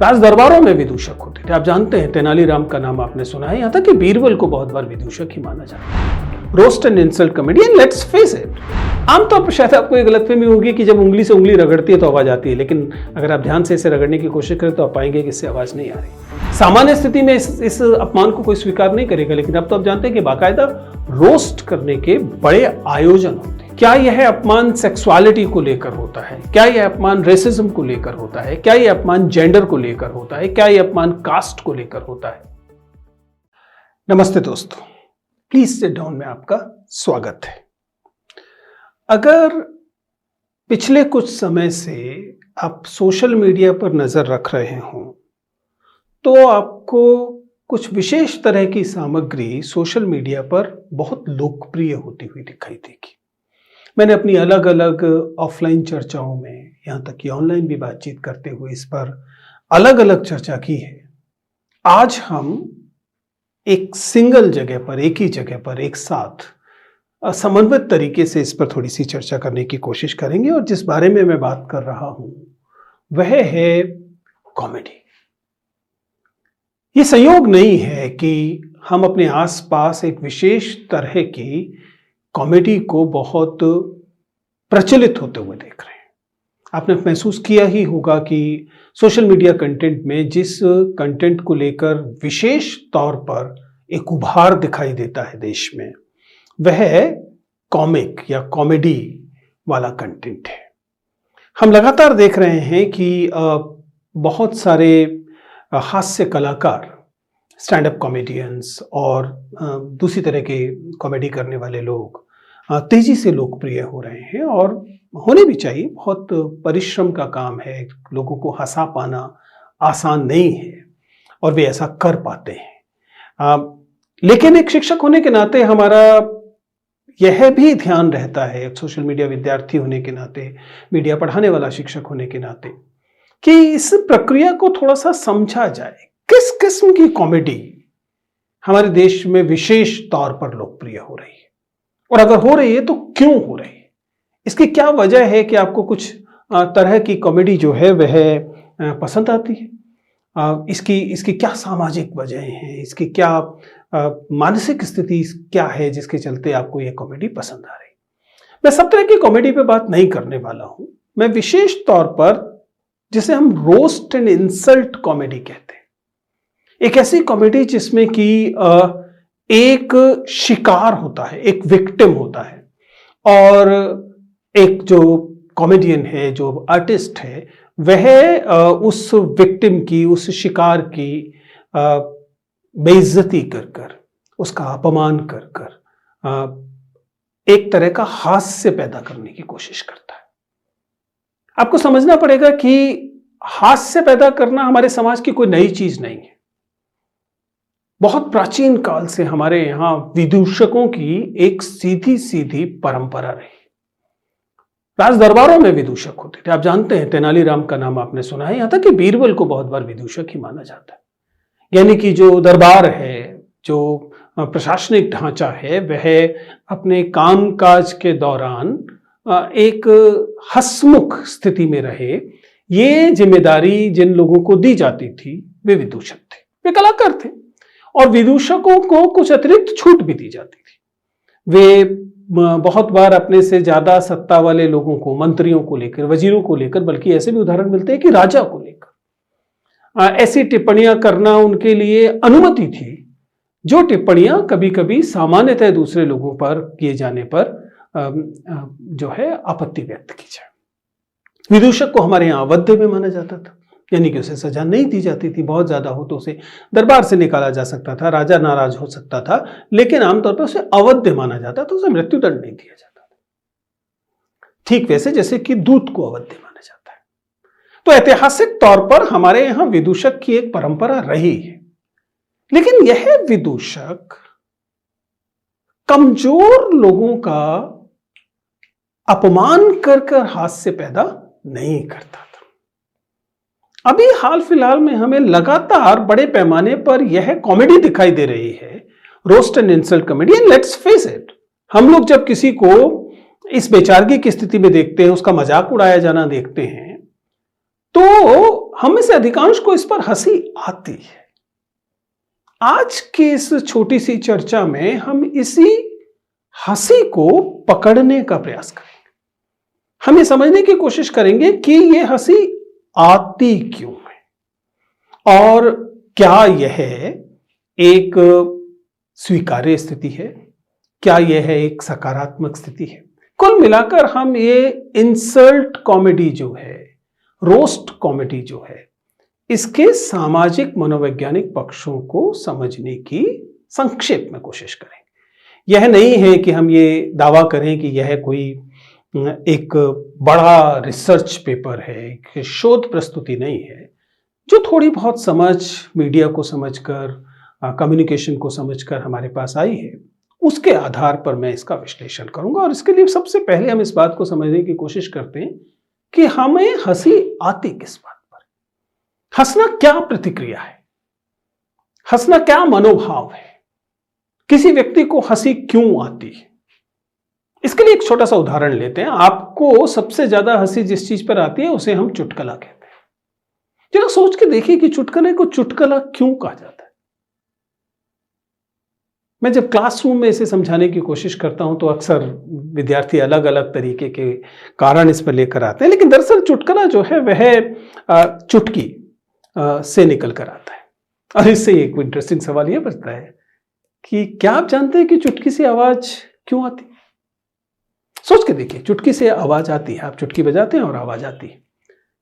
राज दरबारों में विदूषक होते थे। आप जानते हैं तेनालीराम का नाम आपने सुना है, यहाँ तक कि बीरबल को बहुत बार विदूषक ही माना जाता है। Roast and insult comedy, and let's face it, आमतौर पर शायद आपको एक गलतफहमी होगी कि जब उंगली से उंगली रगड़ती है तो आवाज आती है, लेकिन अगर आप ध्यान से इसे रगड़ने की कोशिश करें तो आप पाएंगे कि इससे आवाज नहीं आ रही। सामान्य स्थिति में इस अपमान को कोई स्वीकार नहीं करेगा, लेकिन अब तो आप जानते हैं कि बाकायदा रोस्ट करने के बड़े आयोजन होते हैं। क्या यह अपमान सेक्सुअलिटी को लेकर होता है? क्या यह अपमान रेसिज्म को लेकर होता है? क्या यह अपमान जेंडर को लेकर होता है? क्या यह अपमान कास्ट को लेकर होता है? नमस्ते दोस्तों, प्लीज सिट डाउन में आपका स्वागत है। अगर पिछले कुछ समय से आप सोशल मीडिया पर नजर रख रहे हों तो आपको कुछ विशेष तरह की सामग्री सोशल मीडिया पर बहुत लोकप्रिय होती हुई दिखाई देगी। मैंने अपनी अलग अलग ऑफलाइन चर्चाओं में, यहाँ तक कि ऑनलाइन भी बातचीत करते हुए इस पर अलग अलग चर्चा की है। आज हम एक सिंगल जगह पर, एक ही जगह पर एक साथ समन्वित तरीके से इस पर थोड़ी सी चर्चा करने की कोशिश करेंगे, और जिस बारे में मैं बात कर रहा हूं वह है कॉमेडी। ये संयोग नहीं है कि हम अपने आसपास एक विशेष तरह की कॉमेडी को बहुत प्रचलित होते हुए देख रहे हैं। आपने महसूस किया ही होगा कि सोशल मीडिया कंटेंट में जिस कंटेंट को लेकर विशेष तौर पर एक उभार दिखाई देता है देश में, वह कॉमिक या कॉमेडी वाला कंटेंट है। हम लगातार देख रहे हैं कि बहुत सारे हास्य कलाकार, स्टैंड अप कॉमेडियंस और दूसरी तरह के कॉमेडी करने वाले लोग तेजी से लोकप्रिय हो रहे हैं, और होने भी चाहिए। बहुत परिश्रम का काम है, लोगों को हंसा पाना आसान नहीं है और वे ऐसा कर पाते हैं। लेकिन एक शिक्षक होने के नाते हमारा यह भी ध्यान रहता है, एक सोशल मीडिया विद्यार्थी होने के नाते, मीडिया पढ़ाने वाला शिक्षक होने के नाते, कि इस प्रक्रिया को थोड़ा सा समझा जाए। किस किस्म की कॉमेडी हमारे देश में विशेष तौर पर लोकप्रिय हो रही है, और अगर हो रही है तो क्यों हो रही है? इसकी क्या वजह है कि आपको कुछ तरह की कॉमेडी जो है वह पसंद आती है? इसकी क्या सामाजिक वजह हैं? इसकी क्या मानसिक स्थिति क्या है जिसके चलते आपको यह कॉमेडी पसंद आ रही? मैं सब तरह की कॉमेडी पे बात नहीं करने वाला हूं। मैं विशेष तौर पर जिसे हम रोस्ट एंड इंसल्ट कॉमेडी कहते हैं, एक ऐसी कॉमेडी जिसमें कि एक शिकार होता है, एक विक्टिम होता है, और एक जो कॉमेडियन है, जो आर्टिस्ट है, वह उस विक्टिम की, उस शिकार की बेइज्जती कर कर, उसका अपमान कर कर एक तरह का हास्य पैदा करने की कोशिश करता है। आपको समझना पड़ेगा कि हास्य पैदा करना हमारे समाज की कोई नई चीज नहीं है। बहुत प्राचीन काल से हमारे यहां विदूषकों की एक सीधी सीधी परंपरा रही। राज दरबारों में विदूषक होते थे। आप जानते हैं तेनालीराम का नाम आपने सुना है, यहां तक कि बीरबल को बहुत बार विदूषक ही माना जाता है। यानी कि जो दरबार है, जो प्रशासनिक ढांचा है, वह अपने कामकाज के दौरान एक हंसमुख स्थिति में रहे। ये जिम्मेदारी जिन लोगों को दी जाती थी वे विदूषक थे, वे कलाकार थे, और विदूषकों को कुछ अतिरिक्त छूट भी दी जाती थी। वे बहुत बार अपने से ज्यादा सत्ता वाले लोगों को, मंत्रियों को लेकर, वजीरों को लेकर, बल्कि ऐसे भी उदाहरण मिलते हैं कि राजा को लेकर ऐसी टिप्पणियां करना उनके लिए अनुमति थी, जो टिप्पणियां कभी कभी सामान्यतः दूसरे लोगों पर किए जाने पर जो है आपत्ति व्यक्त की जाए। विदूषक को हमारे यहाँ अवध्य में माना जाता था, यानी कि उसे सजा नहीं दी जाती थी। बहुत ज्यादा हो तो उसे दरबार से निकाला जा सकता था, राजा नाराज हो सकता था, लेकिन आमतौर पर उसे अवध्य माना जाता था, उसे मृत्युदंड नहीं दिया जाता था। ठीक वैसे जैसे कि दूत को अवध्य माना जाता है। तो ऐतिहासिक तौर पर हमारे यहां विदूषक की एक परंपरा रही है, लेकिन यह विदूषक कमजोर लोगों का अपमान कर कर हास्य पैदा नहीं करता था। अभी हाल फिलहाल में हमें लगातार बड़े पैमाने पर यह कॉमेडी दिखाई दे रही है, roast and insult comedy, and let's face it, हम लोग जब किसी को इस बेचारगी की स्थिति में देखते हैं, उसका मजाक उड़ाया जाना देखते हैं, तो हम में से अधिकांश को इस पर हंसी आती है। आज की इस छोटी सी चर्चा में हम इसी हंसी को पकड़ने का प्रयास करेंगे। हम ये समझने की कोशिश करेंगे कि ये हंसी आती क्यों है और क्या यह एक स्वीकार्य स्थिति है, क्या यह एक सकारात्मक स्थिति है। कुल मिलाकर हम ये इंसल्ट कॉमेडी जो है, रोस्ट कॉमेडी जो है, इसके सामाजिक मनोवैज्ञानिक पक्षों को समझने की संक्षेप में कोशिश करेंगे। यह नहीं है कि हम ये दावा करें कि यह कोई एक बड़ा रिसर्च पेपर है, एक शोध प्रस्तुति नहीं है। जो थोड़ी बहुत समझ मीडिया को समझकर, कम्युनिकेशन को समझकर हमारे पास आई है, उसके आधार पर मैं इसका विश्लेषण करूंगा। और इसके लिए सबसे पहले हम इस बात को समझने की कोशिश करते हैं कि हमें हंसी आती किस बात पर, हंसना क्या प्रतिक्रिया है, हंसना क्या मनोभाव है, किसी व्यक्ति को हंसी क्यों आती है। इसके लिए एक छोटा सा उदाहरण लेते हैं। आपको सबसे ज्यादा हंसी जिस चीज पर आती है उसे हम चुटकुला कहते हैं। जरा सोच के देखिए कि चुटकुले को चुटकुला क्यों कहा जाता है। मैं जब क्लासरूम में इसे समझाने की कोशिश करता हूं तो अक्सर विद्यार्थी अलग अलग तरीके के कारण इस पर लेकर आते हैं, लेकिन दरअसल चुटकुला जो है वह चुटकी से निकल कर आता है। और इससे एक इंटरेस्टिंग सवाल यह बचता है कि क्या आप जानते हैं कि चुटकी से आवाज क्यों आती है? सोच के देखिए, चुटकी से आवाज आती है, आप चुटकी बजाते हैं और आवाज आती है,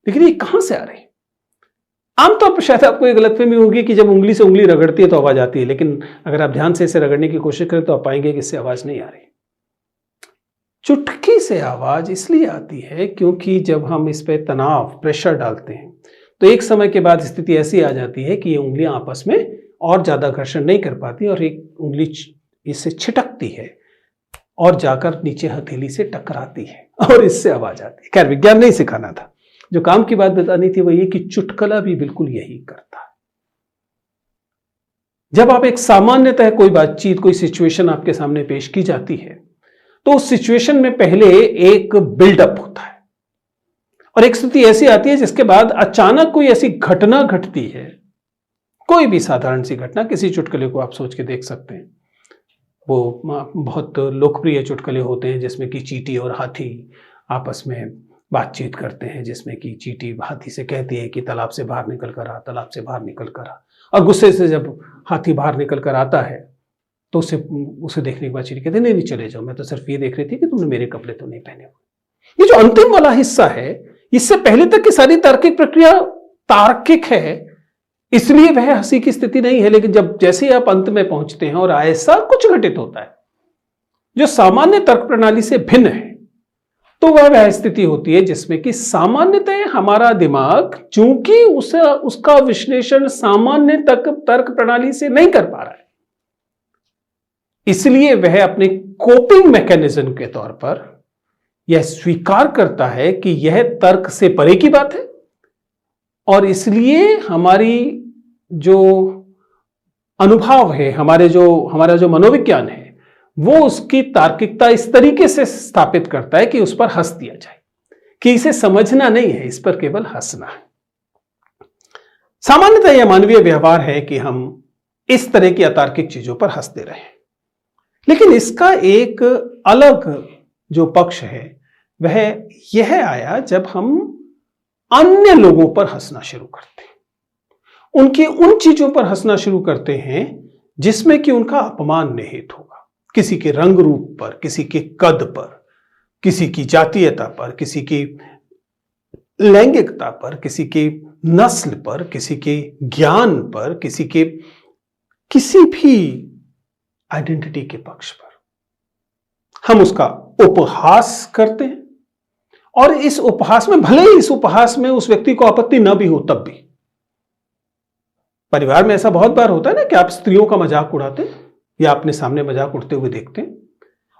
लेकिन ये कहां से आ रही है? आमतौर पर शायद आपको एक गलतफहमी होगी कि जब उंगली से उंगली रगड़ती है तो आवाज आती है, लेकिन अगर आप ध्यान से इसे रगड़ने की कोशिश करें तो आप पाएंगे कि इससे आवाज नहीं आ रही। चुटकी से आवाज इसलिए आती है क्योंकि जब हम इस पे तनाव, प्रेशर डालते हैं तो एक समय के बाद स्थिति ऐसी आ जाती है कि ये उंगलियां आपस में और ज्यादा घर्षण नहीं कर पाती और एक उंगली इससे छिटकती है और जाकर नीचे हथेली से टकराती है और इससे आवाज आती है। खैर, विज्ञान नहीं सिखाना था, जो काम की बात बतानी थी वो ये कि चुटकुला भी बिल्कुल यही करता है। जब आप एक सामान्यतः कोई बातचीत, कोई सिचुएशन आपके सामने पेश की जाती है तो उस सिचुएशन में पहले एक बिल्डअप होता है और एक स्थिति ऐसी आती है जिसके बाद अचानक कोई ऐसी घटना घटती है, कोई भी साधारण सी घटना। किसी चुटकुले को आप सोच के देख सकते हैं, वो बहुत लोकप्रिय चुटकुले होते हैं जिसमें कि चींटी और हाथी आपस में बातचीत करते हैं, जिसमें कि चींटी हाथी से कहती है कि तालाब से बाहर निकल कर आ, तालाब से बाहर निकल कर आ। और गुस्से से जब हाथी बाहर निकल कर आता है तो उसे देखने के बाद चींटी कहती है, नहीं चले जाओ, मैं तो सिर्फ ये देख रही थी कि तुमने मेरे कपड़े तो नहीं पहने हुए। ये जो अंतिम वाला हिस्सा है, इससे पहले तक की सारी तार्किक प्रक्रिया तार्किक है, इसलिए वह हंसी की स्थिति नहीं है। लेकिन जब जैसे आप अंत में पहुंचते हैं और ऐसा कुछ घटित होता है जो सामान्य तर्क प्रणाली से भिन्न है, तो वह स्थिति होती है जिसमें कि सामान्यतः हमारा दिमाग चूंकि उसका विश्लेषण सामान्य तर्क प्रणाली से नहीं कर पा रहा है, इसलिए वह अपने कोपिंग मैकेनिज्म के तौर पर यह स्वीकार करता है कि यह तर्क से परे की बात है और इसलिए हमारी जो अनुभव है, हमारा जो मनोविज्ञान है, वो उसकी तार्किकता इस तरीके से स्थापित करता है कि उस पर हंस दिया जाए, कि इसे समझना नहीं है, इस पर केवल हंसना है। सामान्यतः यह मानवीय व्यवहार है कि हम इस तरह की अतार्किक चीजों पर हंसते रहें, लेकिन इसका एक अलग जो पक्ष है वह यह आया जब हम अन्य लोगों पर हंसना शुरू करते हैं, उनकी उन चीजों पर हंसना शुरू करते हैं जिसमें कि उनका अपमान निहित होगा। किसी के रंग रूप पर, किसी के कद पर, किसी की जातीयता पर, किसी की लैंगिकता पर, किसी की नस्ल पर, किसी के ज्ञान पर, किसी भी आइडेंटिटी के पक्ष पर हम उसका उपहास करते हैं। और इस उपहास में, भले ही इस उपहास में उस व्यक्ति को आपत्ति न भी हो, तब भी परिवार में ऐसा बहुत बार होता है ना कि आप स्त्रियों का मजाक उड़ाते हैं या अपने सामने मजाक उड़ते हुए देखते हैं,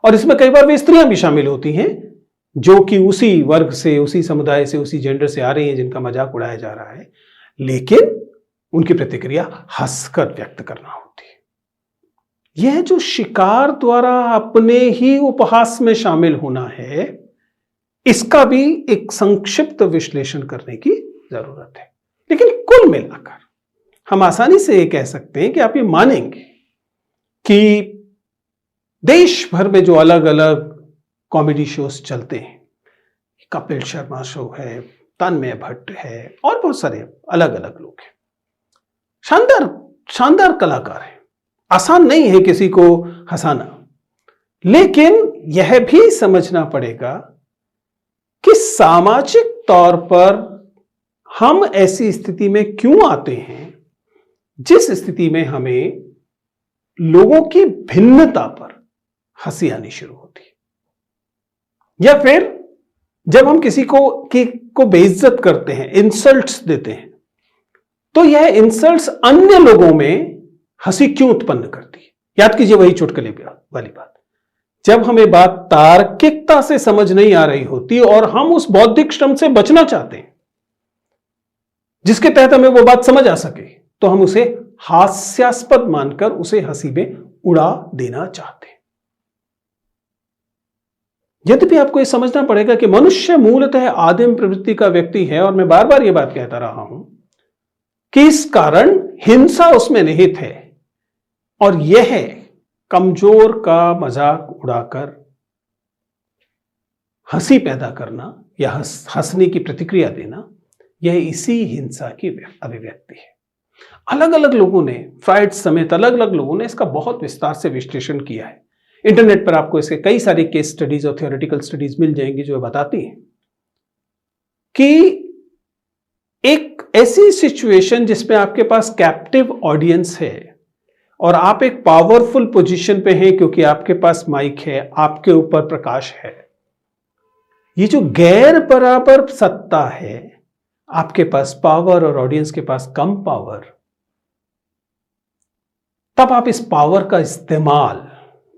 और इसमें कई बार वे स्त्रियां भी शामिल होती हैं जो कि उसी वर्ग से, उसी समुदाय से, उसी जेंडर से आ रही हैं जिनका मजाक उड़ाया जा रहा है, लेकिन उनकी प्रतिक्रिया हंसकर व्यक्त करना होती है। यह जो शिकार द्वारा अपने ही उपहास में शामिल होना है, इसका भी एक संक्षिप्त विश्लेषण करने की जरूरत है। लेकिन कुल मिलाकर हम आसानी से ये कह सकते हैं कि आप ये मानेंगे कि देश भर में जो अलग अलग कॉमेडी शोज चलते हैं, कपिल शर्मा शो है, तन्मय भट्ट है और बहुत सारे अलग अलग लोग हैं, शानदार शानदार कलाकार हैं। आसान नहीं है किसी को हंसाना, लेकिन यह भी समझना पड़ेगा कि सामाजिक तौर पर हम ऐसी स्थिति में क्यों आते हैं जिस स्थिति में हमें लोगों की भिन्नता पर हंसी आनी शुरू होती है, या फिर जब हम किसी को बेइज्जत करते हैं, इंसल्ट्स देते हैं, तो यह इंसल्ट्स अन्य लोगों में हंसी क्यों उत्पन्न करती है। याद कीजिए वही चुटकुले वाली बात, जब हमें बात तार्किकता से समझ नहीं आ रही होती और हम उस बौद्धिक श्रम से बचना चाहते हैं जिसके तहत हमें वो बात समझ आ सके, तो हम उसे हास्यास्पद मानकर उसे हंसी में उड़ा देना चाहते हैं। यद्यपि आपको यह समझना पड़ेगा कि मनुष्य मूलतः आदिम प्रवृत्ति का व्यक्ति है, और मैं बार बार यह बात कहता रहा हूं कि इस कारण हिंसा उसमें निहित है, और यह कमजोर का मजाक उड़ाकर हंसी पैदा करना या हंसने की प्रतिक्रिया देना, यह इसी हिंसा की अभिव्यक्ति है। अलग अलग लोगों ने, फ्राइड समेत अलग अलग लोगों ने इसका बहुत विस्तार से विश्लेषण किया है। इंटरनेट पर आपको इसके कई सारे केस स्टडीज और थियोरेटिकल स्टडीज मिल जाएंगी जो बताती हैं कि एक ऐसी सिचुएशन जिसमें आपके पास कैप्टिव ऑडियंस है और आप एक पावरफुल पोजीशन पे हैं क्योंकि आपके पास माइक है, आपके ऊपर प्रकाश है, ये जो गैर बराबर सत्ता है, आपके पास पावर और ऑडियंस के पास कम पावर, तब आप इस पावर का इस्तेमाल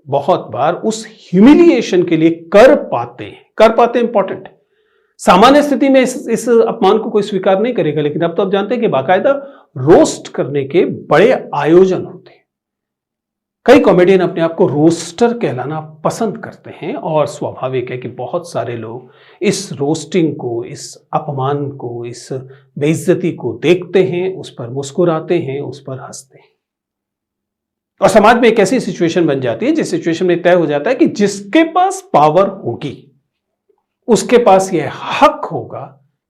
बहुत बार उस ह्यूमिलिएशन के लिए कर पाते हैं। इंपॉर्टेंट। सामान्य स्थिति में इस अपमान को कोई स्वीकार नहीं करेगा, लेकिन अब तो आप जानते हैं कि बाकायदा रोस्ट करने के बड़े आयोजन होते हैं। कई कॉमेडियन अपने आप को रोस्टर कहलाना पसंद करते हैं, और स्वाभाविक है कि बहुत सारे लोग इस रोस्टिंग को, इस अपमान को, इस बेइज्जती को देखते हैं, उस पर मुस्कुराते हैं, उस पर हंसते हैं। और समाज में एक ऐसी सिचुएशन बन जाती है जिस सिचुएशन में तय हो जाता है कि जिसके पास पावर होगी उसके पास यह हक होगा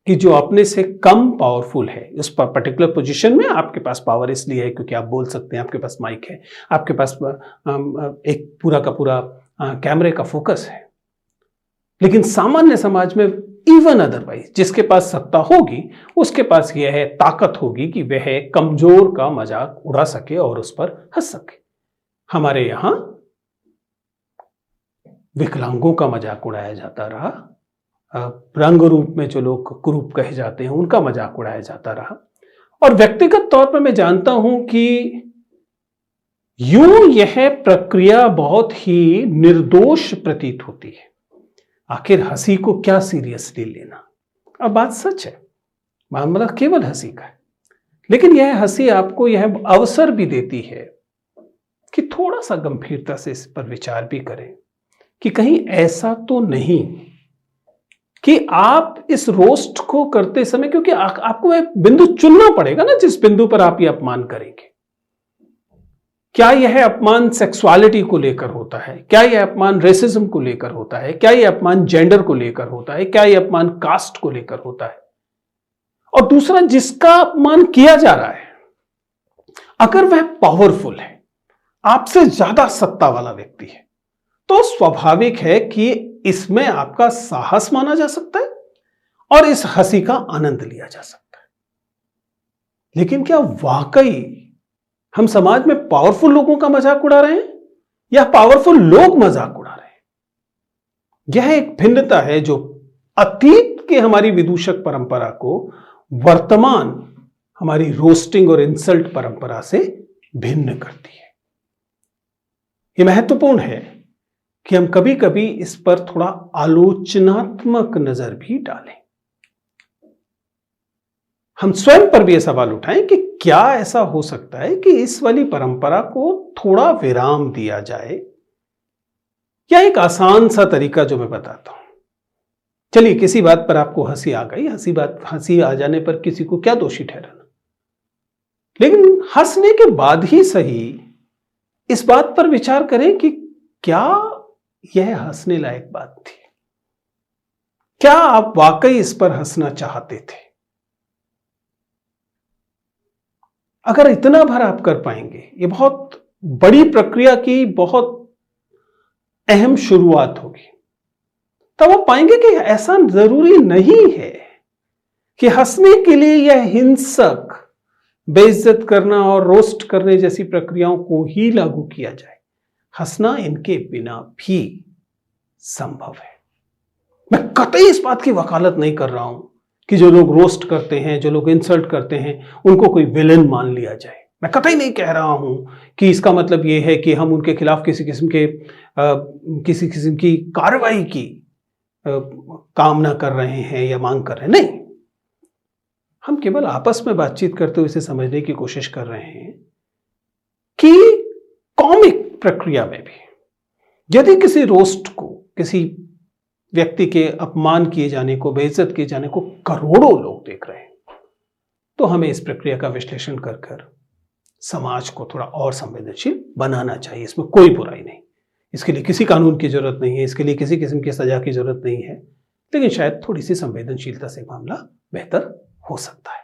कि जो अपने से कम पावरफुल है, उस पर पर्टिकुलर पोजीशन में आपके पास पावर इसलिए है क्योंकि आप बोल सकते हैं, आपके पास माइक है, आपके पास एक पूरा का पूरा कैमरे का फोकस है। लेकिन सामान्य समाज में इवन अदरवाइज जिसके पास सत्ता होगी उसके पास यह है ताकत होगी कि वह कमजोर का मजाक उड़ा सके और उस पर हंस सके। हमारे यहां विकलांगों का मजाक उड़ाया जाता रहा, रंग रूप में जो लोग कुरूप कहे जाते हैं उनका मजाक उड़ाया जाता रहा, और व्यक्तिगत तौर पर मैं जानता हूं कि यूं यह प्रक्रिया बहुत ही निर्दोष प्रतीत होती है। आखिर हंसी को क्या सीरियसली लेना। अब बात सच है, मामला केवल हंसी का है, लेकिन यह हंसी आपको यह अवसर भी देती है कि थोड़ा सा गंभीरता से इस पर विचार भी करें कि कहीं ऐसा तो नहीं कि आप इस रोस्ट को करते समय, क्योंकि आपको एक बिंदु चुनना पड़ेगा ना जिस बिंदु पर आप ये अपमान करेंगे। क्या यह अपमान सेक्सुअलिटी को लेकर होता है? क्या यह अपमान रेसिज्म को लेकर होता है? क्या यह अपमान जेंडर को लेकर होता है? क्या यह अपमान कास्ट को लेकर होता है? और दूसरा, जिसका अपमान किया जा रहा है, अगर वह पावरफुल है, आपसे ज्यादा सत्ता वाला व्यक्ति है, तो स्वाभाविक है कि इसमें आपका साहस माना जा सकता है और इस हंसी का आनंद लिया जा सकता है। लेकिन क्या वाकई हम समाज में पावरफुल लोगों का मजाक उड़ा रहे हैं या पावरफुल लोग मजाक उड़ा रहे हैं? यह एक भिन्नता है जो अतीत के हमारी विदूषक परंपरा को वर्तमान हमारी रोस्टिंग और इंसल्ट परंपरा से भिन्न करती है। यह महत्वपूर्ण है कि हम कभी कभी इस पर थोड़ा आलोचनात्मक नजर भी डालें। हम स्वयं पर भी यह सवाल उठाएं कि क्या ऐसा हो सकता है कि इस वाली परंपरा को थोड़ा विराम दिया जाए, या एक आसान सा तरीका जो मैं बताता हूं चलिए, किसी बात पर आपको हंसी आ गई, हंसी आ जाने पर किसी को क्या दोषी ठहराना, लेकिन हंसने के बाद ही सही इस बात पर विचार करें कि क्या यह हंसने लायक बात थी? क्या आप वाकई इस पर हंसना चाहते थे? अगर इतना भर आप कर पाएंगे, ये बहुत बड़ी प्रक्रिया की बहुत अहम शुरुआत होगी। तब आप पाएंगे कि ऐसा जरूरी नहीं है कि हंसने के लिए यह हिंसक बेइज्जत करना और रोस्ट करने जैसी प्रक्रियाओं को ही लागू किया जाए। हंसना इनके बिना भी संभव है। मैं कतई इस बात की वकालत नहीं कर रहा हूं कि जो लोग रोस्ट करते हैं, जो लोग इंसल्ट करते हैं, उनको कोई विलेन मान लिया जाए। मैं कतई नहीं कह रहा हूं कि इसका मतलब यह है कि हम उनके खिलाफ किसी किस्म की कार्रवाई की कामना कर रहे हैं या मांग कर रहे हैं। नहीं, हम केवल आपस में बातचीत करते हुए इसे समझने की कोशिश कर रहे हैं कि कॉमिक प्रक्रिया में भी यदि किसी रोस्ट को, किसी व्यक्ति के अपमान किए जाने को, बेइज्जत किए जाने को करोड़ों लोग देख रहे हैं, तो हमें इस प्रक्रिया का विश्लेषण कर कर समाज को थोड़ा और संवेदनशील बनाना चाहिए। इसमें कोई बुराई नहीं, इसके लिए किसी कानून की जरूरत नहीं है, इसके लिए किसी किस्म की सजा की जरूरत नहीं है, लेकिन शायद थोड़ी सी संवेदनशीलता से मामला बेहतर हो सकता है।